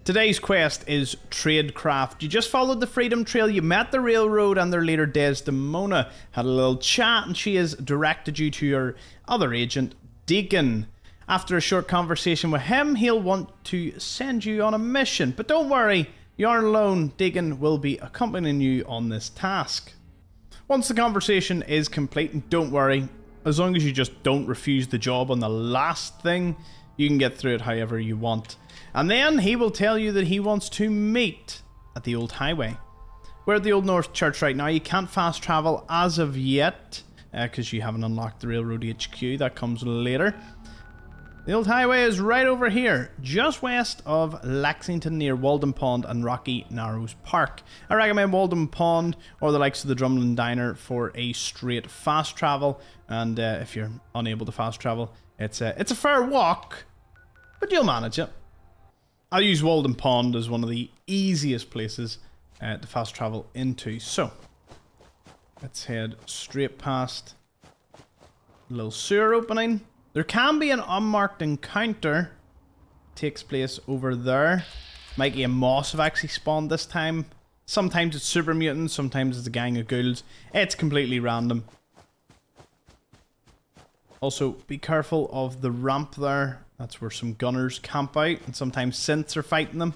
Today's quest is Tradecraft. You just followed the Freedom Trail, you met the railroad and their leader Desdemona, had a little chat, and she has directed you to your other agent, Deacon. After a short conversation with him, he'll want to send you on a mission. But don't worry, you aren't alone. Deacon will be accompanying you on this task. Once the conversation is complete, and don't worry, as long as you just don't refuse the job on the last thing, you can get through it however you want. And then he will tell you that he wants to meet at the old highway. We're at the Old North Church right now. You can't fast travel as of yet, because you haven't unlocked the Railroad HQ. That comes later. The old highway is right over here, just west of Lexington near Walden Pond and Rocky Narrows Park. I recommend Walden Pond or the likes of the Drumlin Diner for a straight fast travel. And if you're unable to fast travel, it's a fair walk, but you'll manage it. I'll use Walden Pond as one of the easiest places to fast travel into. So, let's head straight past a little sewer opening. There can be an unmarked encounter. Takes place over there. Mikey and Moss have actually spawned this time. Sometimes it's super mutants, sometimes it's a gang of ghouls. It's completely random. Also, be careful of the ramp there. That's where some gunners camp out, and sometimes synths are fighting them.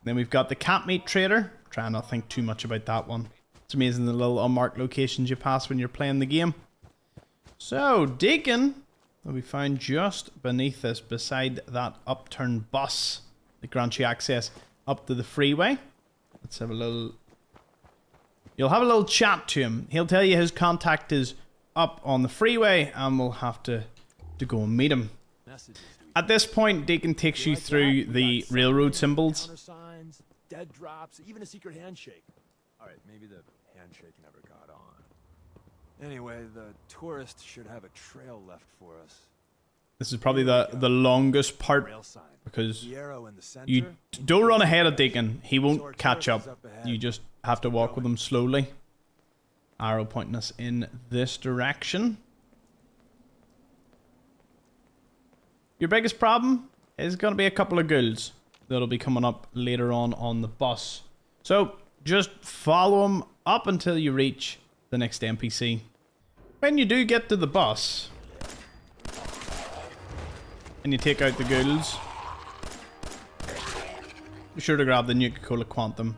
Then we've got the cat meat trader. Try and not think too much about that one. It's amazing the little unmarked locations you pass when you're playing the game. So, Deacon will be found just beneath us, beside that upturned bus that grants you access up to the freeway. Let's have a little... You'll have a little chat to him. He'll tell you his contact is up on the freeway, and we'll have to go and meet him. At this point, Deacon takes you through the railroad symbols. Signs, dead drops, even a secret handshake. All right, maybe the handshake never got on. Anyway, the tourist should have a trail left for us. This is probably the longest part, because you don't run ahead of Deacon. He won't catch up. You just have to walk with him slowly. Arrow pointing us in this direction. Your biggest problem is going to be a couple of ghouls that'll be coming up later on the bus. So just follow them up until you reach the next NPC. When you do get to the bus and you take out the ghouls, be sure to grab the Nuka-Cola Quantum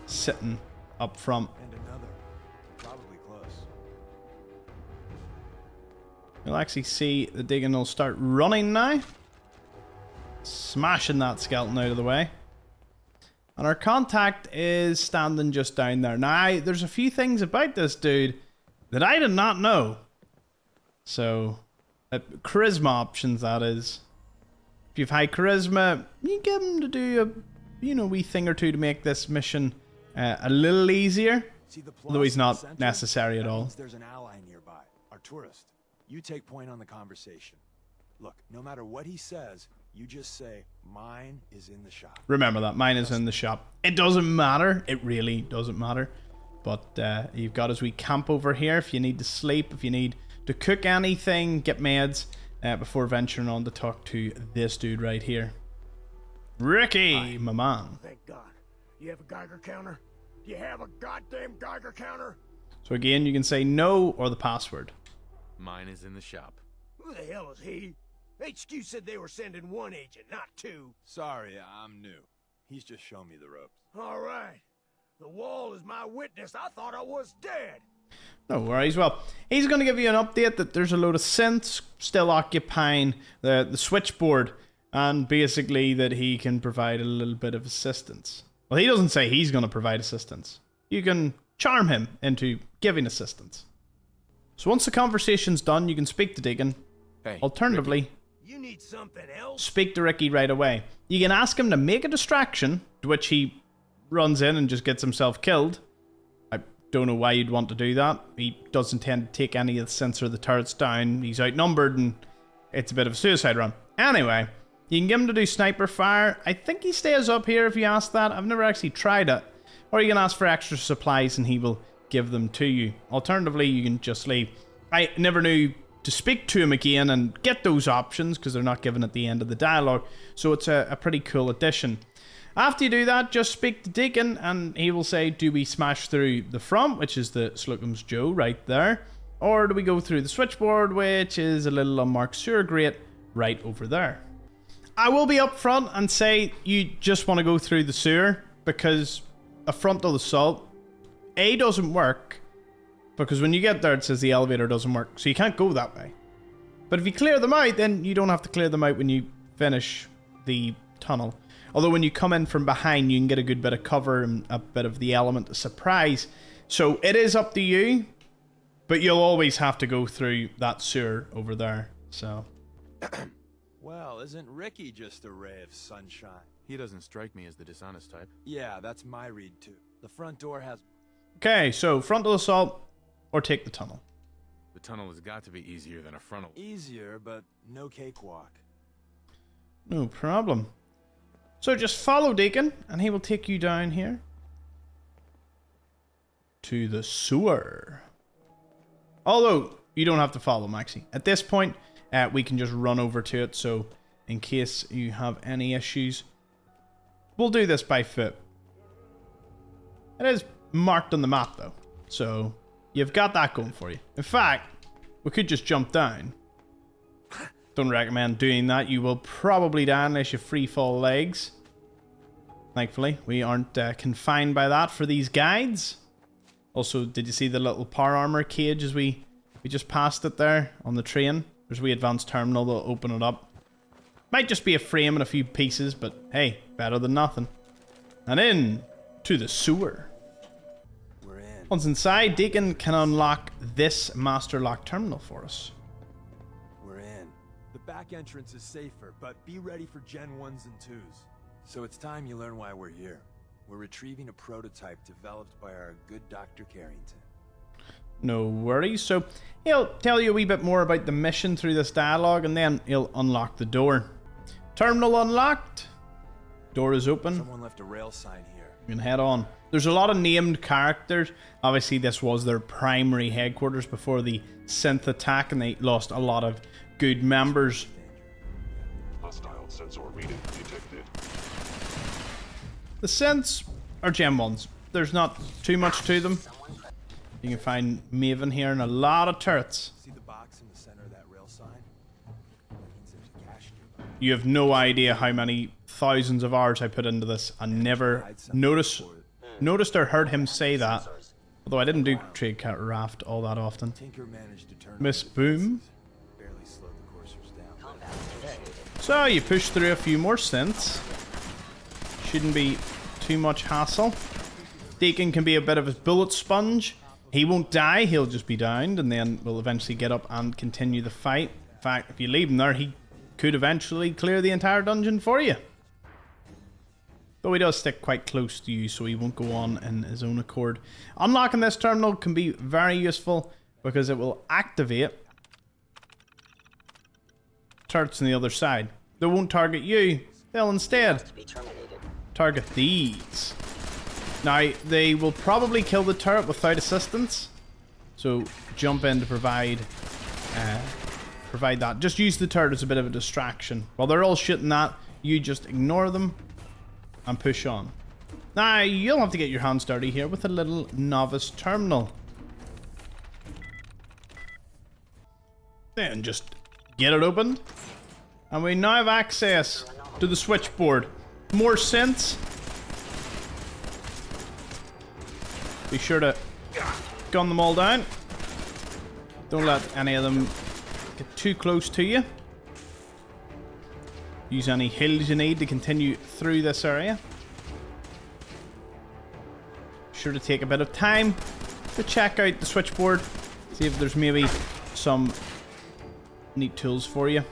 sitting up front. And another, probably close. You'll actually see the Deacon will start running now. Smashing that skeleton out of the way. And our contact is standing just down there. Now, there's a few things about this dude that I did not know. So, charisma options, that is. If you've high charisma, you get him to do a wee thing or two to make this mission a little easier. Although he's not necessary at all. There's an ally nearby, our tourist. You take point on the conversation. Look, no matter what he says, you just say, mine is in the shop. Remember that, mine is in the shop. It doesn't matter. It really doesn't matter. But you've got his wee camp over here if you need to sleep, if you need to cook anything, get meds, before venturing on to talk to this dude right here. Ricky, my man. Thank God. You have a Geiger counter? Do you have a goddamn Geiger counter? So again, you can say no or the password. Mine is in the shop. Who the hell is he? HQ said they were sending one agent, not two. Sorry, I'm new. He's just showing me the ropes. All right. The wall is my witness. I thought I was dead. No worries. Well, he's going to give you an update that there's a load of synths still occupying the switchboard, and basically that he can provide a little bit of assistance. Well, he doesn't say he's going to provide assistance. You can charm him into giving assistance. So once the conversation's done, you can speak to Deacon. Hey, Alternatively, Ricky. You need something else? speak to Ricky right away. You can ask him to make a distraction, to which he runs in and just gets himself killed. I don't know why you'd want to do that. He doesn't tend to take any of the sensor of the turrets down. He's outnumbered and it's a bit of a suicide run. Anyway, you can get him to do sniper fire. I think he stays up here if you ask that. I've never actually tried it. Or you can ask for extra supplies and he will give them to you. Alternatively, you can just leave. I never knew to speak to him again and get those options because they're not given at the end of the dialogue. So it's a pretty cool addition. After you do that, just speak to Deacon and he will say, do we smash through the front, which is the Slocum's Joe right there, or do we go through the switchboard, which is a little unmarked sewer grate right over there. I will be up front and say you just want to go through the sewer because a frontal assault, A, doesn't work because when you get there it says the elevator doesn't work, so you can't go that way. But if you clear them out, then you don't have to clear them out when you finish the tunnel. Although when you come in from behind, you can get a good bit of cover and a bit of the element of surprise. So it is up to you, but you'll always have to go through that sewer over there. So, Well, isn't Ricky just a ray of sunshine? He doesn't strike me as the dishonest type. Yeah, that's my read too. The front door has... okay, so frontal assault or take the tunnel. The tunnel has got to be easier than a frontal. easier, but no cakewalk. No problem. So just follow Deacon and he will take you down here to the sewer. Although you don't have to follow Maxie. At this point, we can just run over to it. So in case you have any issues, we'll do this by foot. It is marked on the map though. So you've got that going for you. In fact, we could just jump down. Don't recommend doing that. You will probably die unless you free fall legs. Thankfully, we aren't confined by that for these guides. Also, did you see the little power armor cage as we just passed it there on the train? There's a wee advanced terminal that'll open it up. Might just be a frame and a few pieces, but hey, better than nothing. And in to the sewer. We're in. Once inside, Deacon can unlock this master lock terminal for us. We're in. The back entrance is safer, but be ready for Gen 1s and 2s. So it's time you learn why we're here. We're retrieving a prototype developed by our good Dr. Carrington. No worries. So he'll tell you a wee bit more about the mission through this dialogue and then he'll unlock the door. Terminal unlocked. Door is open. Someone left a rail sign here. You can head on. There's a lot of named characters. Obviously this was their primary headquarters before the synth attack and they lost a lot of good members. Hostile sensor reading detected. The synths are Gen 1s. There's not too much to them. You can find Maven here and a lot of turrets. See the box in the center of that rail sign? That means there's a cache nearby. You have no idea how many thousands of hours I put into this and never noticed or heard him say that. Although I didn't do Tradecraft all that often. Tinker managed to turn Miss Boom. barely slowed the coursers down. So you push through a few more synths. Shouldn't be too much hassle. Deacon can be a bit of a bullet sponge. He won't die, he'll just be downed and then we'll eventually get up and continue the fight. In fact, if you leave him there, he could eventually clear the entire dungeon for you. Though he does stick quite close to you, so he won't go on in his own accord. Unlocking this terminal can be very useful because it will activate turrets on the other side. They won't target you, they'll instead target these. Now, they will probably kill the turret without assistance, so jump in to provide that. Just use the turret as a bit of a distraction. While they're all shooting that, you just ignore them and push on. Now, you'll have to get your hands dirty here with a little novice terminal. Then just get it opened. And we now have access to the switchboard. More synths. Be sure to gun them all down. Don't let any of them get too close to you. Use any heals you need to continue through this area. Sure to take a bit of time to check out the switchboard. See if there's maybe some neat tools for you.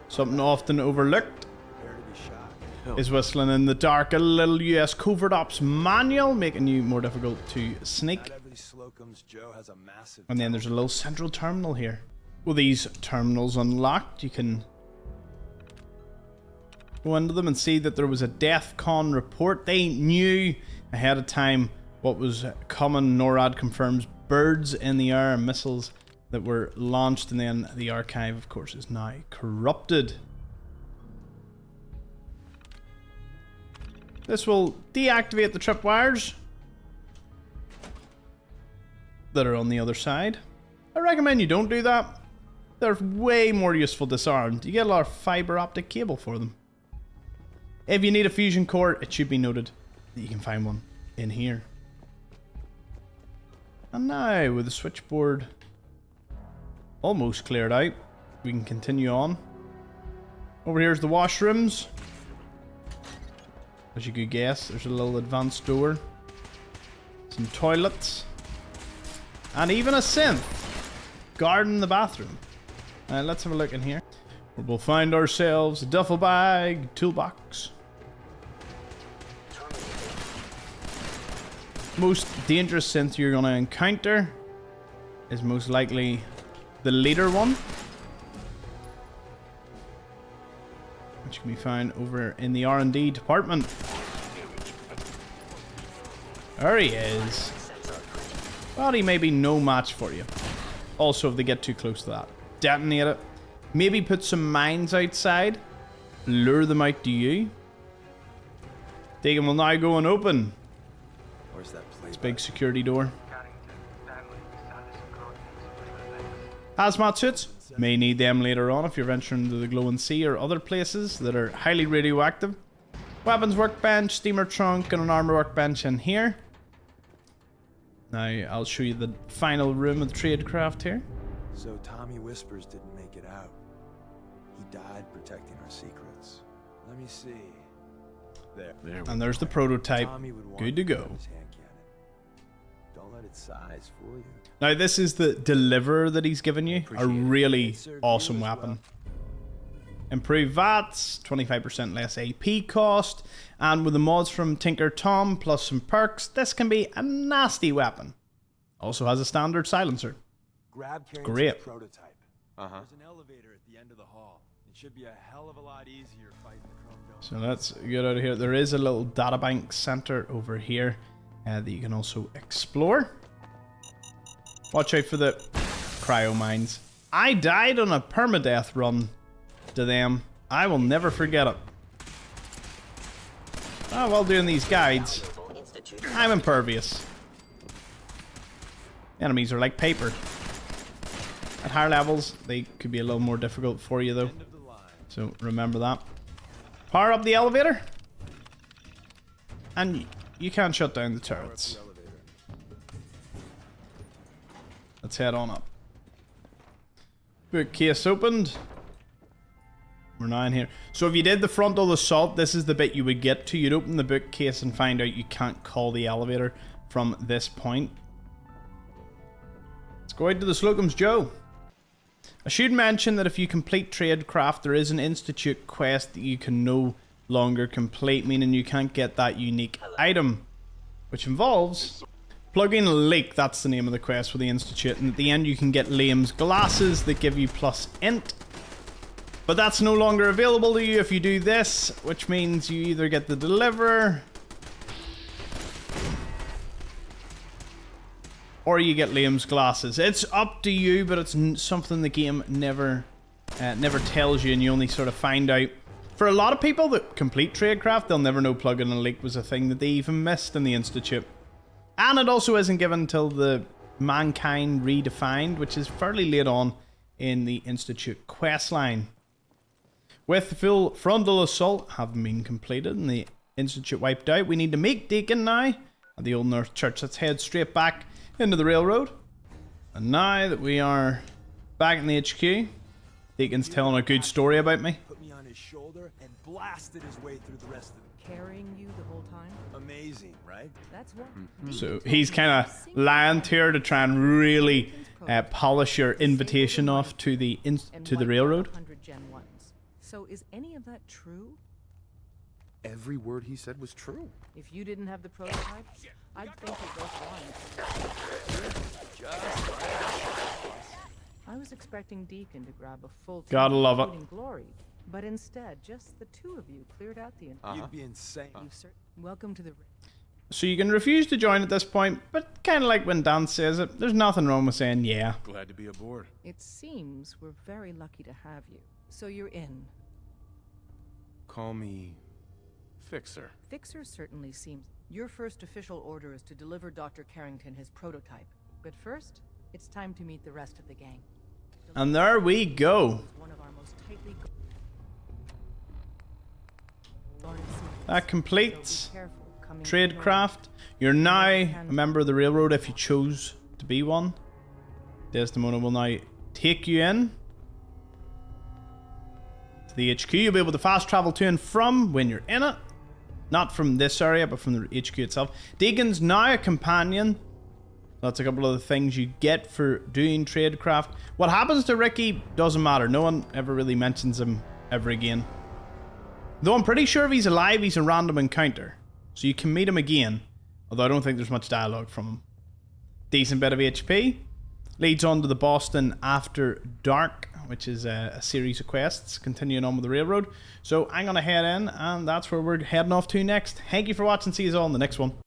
Something often overlooked Prepare to be shot. is whistling in the dark. A little US covert ops manual, making you more difficult to sneak. Not every Slocum's Joe has a massive... And then there's a little central terminal here. With these terminals unlocked, you can go into them and see that there was a DEFCON report. They knew ahead of time what was coming. NORAD confirms birds in the air and missiles that were launched, and then the archive, of course, is now corrupted. This will deactivate the tripwires that are on the other side. I recommend you don't do that. They're way more useful disarmed. You get a lot of fiber optic cable for them. If you need a fusion core, it should be noted that you can find one in here. And now, with the switchboard almost cleared out, we can continue on. Over here's the washrooms. As you could guess, there's a little advanced door. Some toilets. And even a synth. Guarding the bathroom. Let's have a look in here. We'll find ourselves a duffel bag, toolbox. Most dangerous synth you're going to encounter is most likely the leader one, which can be found over in the R&D department. There he is. Well, he may be no match for you. Also, if they get too close to that, detonate it. Maybe put some mines outside. Lure them out to you. Deacon will now go and open this big security door. Hazmat suits. May need them later on if you're venturing into the glowing sea or other places that are highly radioactive. Weapons workbench, steamer trunk, and an armor workbench in here. Now I'll show you the final room of the Tradecraft here. So Tommy Whispers didn't make it out. He died protecting our secrets. Let me see. There. And there's the prototype. Good to go. Don't let its size fool you. Now this is the deliverer that he's given you. A really awesome weapon. Improved VATS, 25% less AP cost, and with the mods from Tinker Tom plus some perks, this can be a nasty weapon. Also has a standard silencer. Great. Prototype. There's an elevator at the end of the hall. It should be a hell of a lot easier fighting the Chrome Dome. So let's get out of here. There is a little databank center over here that you can also explore. Watch out for the cryo mines. I died on a permadeath run to them. I will never forget it. While doing these guides, I'm impervious. Enemies are like paper. At higher levels, they could be a little more difficult for you though. So remember that. Power up the elevator. And you can't shut down the turrets. Let's head on up. Bookcase opened. We're now in here. So if you did the frontal assault, this is the bit you would get to. You'd open the bookcase and find out you can't call the elevator from this point. Let's go out to the Slocum's Joe. I should mention that if you complete Tradecraft, there is an Institute quest that you can no longer complete, meaning you can't get that unique item, which involves plugging a leak. That's the name of the quest for the Institute, and at the end you can get Liam's glasses that give you plus int. But that's no longer available to you if you do this, which means you either get the deliverer or you get Liam's glasses. It's up to you, but it's something the game never tells you, and you only sort of find out. For a lot of people that complete Tradecraft, they'll never know plugging a leak was a thing that they even missed in the Institute. And it also isn't given until the Mankind Redefined, which is fairly late on in the Institute quest line. With the full frontal assault having been completed and the Institute wiped out, we need to meet Deacon now at the Old North Church. Let's head straight back into the railroad. And now that we are back in the HQ, Deacon's telling a good story about me. Put me on his shoulder and blasted his way through the rest of it. Carrying you the whole time? Amazing, right? That's what. So he's kind of lying to her to try and really polish your invitation off to the railroad. So is any of that true? Every word he said was true. If you didn't have the prototype, I'd think you both lying. I was expecting Deacon to grab a full team, Gotta love it. including Glory, but instead, just the two of you cleared out the. You'd be insane. Welcome to the. So you can refuse to join at this point, but kind of like when Dan says it, there's nothing wrong with saying yeah. Glad to be aboard. It seems we're very lucky to have you. So you're in. Call me Fixer. Fixer certainly seems. Your first official order is to deliver Dr. Carrington his prototype. But first, it's time to meet the rest of the gang. And there we go. One of our most tightly That completes So be careful coming Tradecraft. You're now a member of the railroad if you chose to be one. Desdemona will now take you in to the HQ. You'll be able to fast travel to and from when you're in it. Not from this area, but from the HQ itself. Deacon's now a companion. That's a couple of the things you get for doing Tradecraft. What happens to Ricky doesn't matter. No one ever really mentions him ever again. Though I'm pretty sure if he's alive, he's a random encounter. So you can meet him again. Although I don't think there's much dialogue from him. Decent bit of HP. Leads on to the Boston After Dark, which is a series of quests continuing on with the railroad. So I'm going to head in, and that's where we're heading off to next. Thank you for watching. See you all in the next one.